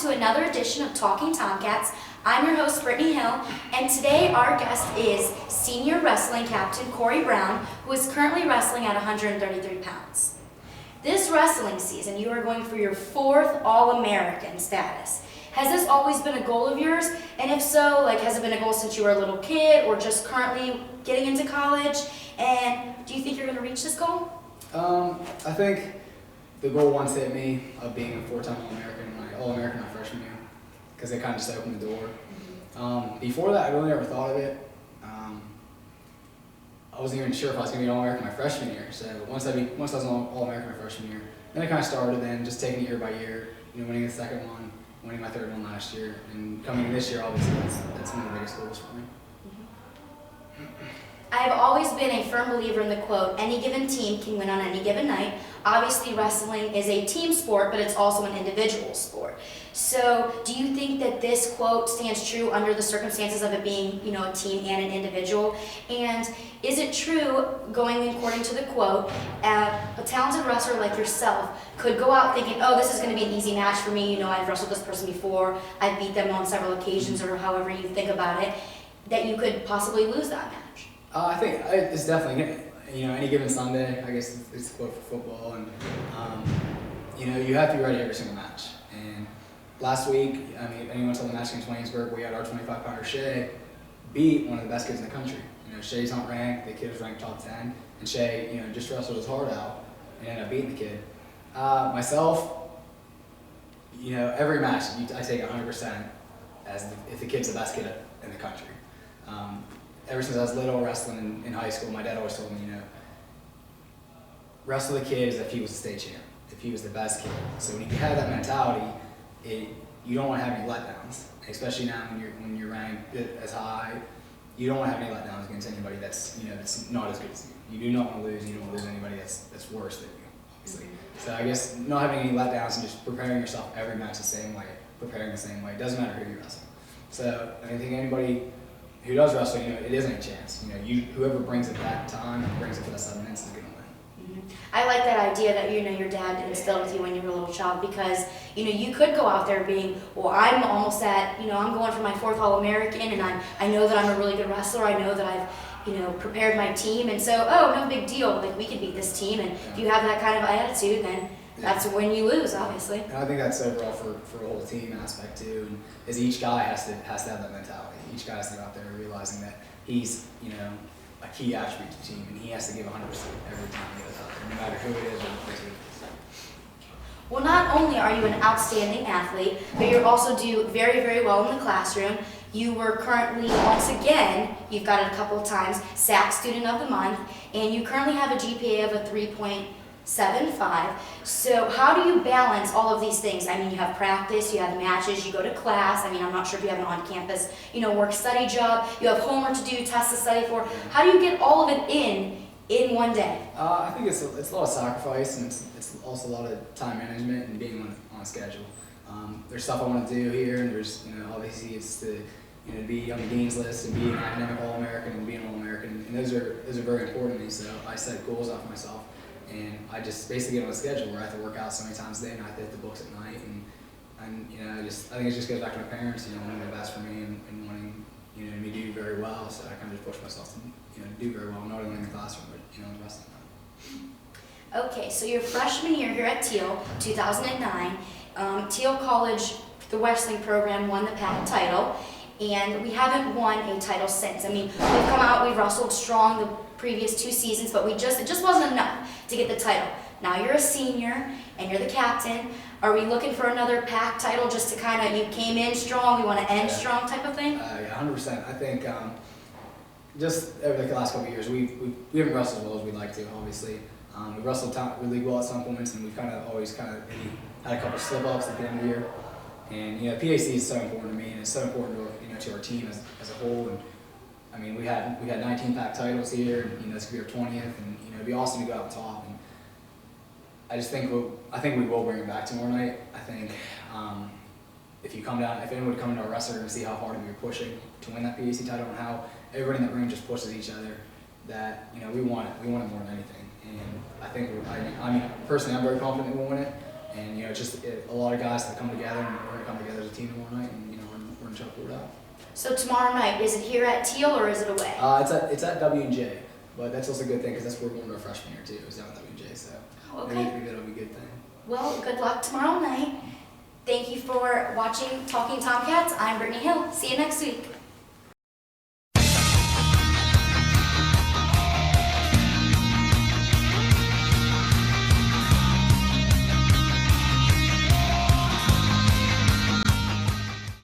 to another edition of Talking Tomcats. I'm your host, Brittany Hill, and today our guest is senior wrestling captain Corey Brown, who is currently wrestling at 133 pounds. This wrestling season, you are going for your 4th All-American status. Has this always been a goal of yours? And if so, has it been a goal since you were a little kid or just currently getting into college? And do you think you're going to reach this goal? I think the goal once hit me of being a 4-time All-American my freshman year, because it kind of just opened the door. Before that, I really never thought of it. I wasn't even sure if I was going to be an All-American my freshman year. So once I was an All-American my freshman year, then I kind of started then just taking it year by year, winning the second one, winning my third one last year, and coming in this year, obviously, that's one of the biggest goals for me. I have always been a firm believer in the quote, any given team can win on any given night. Obviously, wrestling is a team sport, but it's also an individual sport. So do you think that this quote stands true under the circumstances of it being, a team and an individual? And is it true, going according to the quote, a talented wrestler like yourself could go out thinking, oh, this is going to be an easy match for me, I've wrestled this person before, I've beat them on several occasions, or however you think about it, that you could possibly lose that match? I think it's definitely, any given Sunday, I guess it's the quote for football, and, you have to be ready every single match. And last week, anyone saw the match against Waynesburg, we had our 25-pounder Shay beat one of the best kids in the country. Shay's not ranked, the kid was ranked top 10, and Shay, just wrestled his heart out and ended up beating the kid. Myself, every match, I take 100% as if the kid's the best kid in the country. Ever since I was little, wrestling in high school, my dad always told me, wrestle the kid as if he was a state champ, if he was the best kid. So when you have that mentality, you don't want to have any letdowns, especially now when you're ranked as high. You don't want to have any letdowns against anybody that's that's not as good as you. You do not want to lose. You don't want to lose anybody that's worse than you, obviously. So I guess not having any letdowns and just preparing yourself every match the same way, preparing the same way. It doesn't matter who you wrestle. So I think anybody who does wrestle, it isn't a chance. Whoever brings it that time and brings it for the 7 minutes is going to win. I like that idea that your dad instilled with you when you were a little child, because you could go out there being, well, I'm almost at, I'm going for my 4th All-American, and I know that I'm a really good wrestler. I know that I've prepared my team, and so no big deal. We could beat this team, and if you have that kind of attitude, then that's when you lose, obviously. And I think that's overall for a whole team aspect too, and is each guy has to have that mentality. Each guy has to go out there realizing that he's a key attribute to the team, and he has to give 100% every time he goes out there, no matter who it is or what it is. Well, not only are you an outstanding athlete, but you also do very, very well in the classroom. You were currently, once again, you've got it a couple of times, SAC Student of the Month, and you currently have a GPA of a 3.75. So how do you balance all of these things? You have practice, you have matches, you go to class. I'm not sure if you have an on-campus, work-study job. You have homework to do, tests to study for. How do you get all of it in one day? I think it's a lot of sacrifice, and it's also a lot of time management and being on a schedule. There's stuff I want to do here, and there's obviously it's to be on the dean's list and be an academic All-American and be an All-American, and those are very important to me. So I set goals out for myself. And I just basically get on a schedule where I have to work out so many times a day, and I have to hit the books at night. And I think it just goes back to my parents, wanting the best for me and wanting me to do very well. So I kind of just push myself to do very well, not only in the classroom but in the wrestling. Okay, so your freshman year here at Thiel, 2009, Thiel College, the wrestling program, won the PAC title, and we haven't won a title since. We've come out, we've wrestled strong the previous 2 seasons, but it just wasn't enough to get the title. Now you're a senior and you're the captain. Are we looking for another PAC title just to kind of, you came in strong, we want to end strong type of thing? Yeah, 100%. I think just over the last couple of years, we haven't wrestled as well as we'd like to, obviously. We wrestled really well at some points, and we've always had a couple slip-ups at the end of the year. And PAC is so important to me, and it's so important to our team as a whole. And we had 19 PAC titles here, and this could be our 20th, and it'd be awesome to go out top. And I think we will bring it back tomorrow night. I think if anyone would come into our wrestling and see how hard we were pushing to win that PAC title and how everybody in that room just pushes each other, that we want it more than anything. And I think personally, I'm very confident that we'll win it. And it's just a lot of guys that come together, and we're gonna come together as a team tomorrow night, and we're gonna try to pull it out. So tomorrow night, is it here at Thiel or is it away? It's at W&J, but that's also a good thing because that's where we're going to our freshman year too. Is down at W&J, so Okay. maybe that'll be a good thing. Well, good luck tomorrow night. Thank you for watching Talking Tomcats. I'm Brittany Hill. See you next week.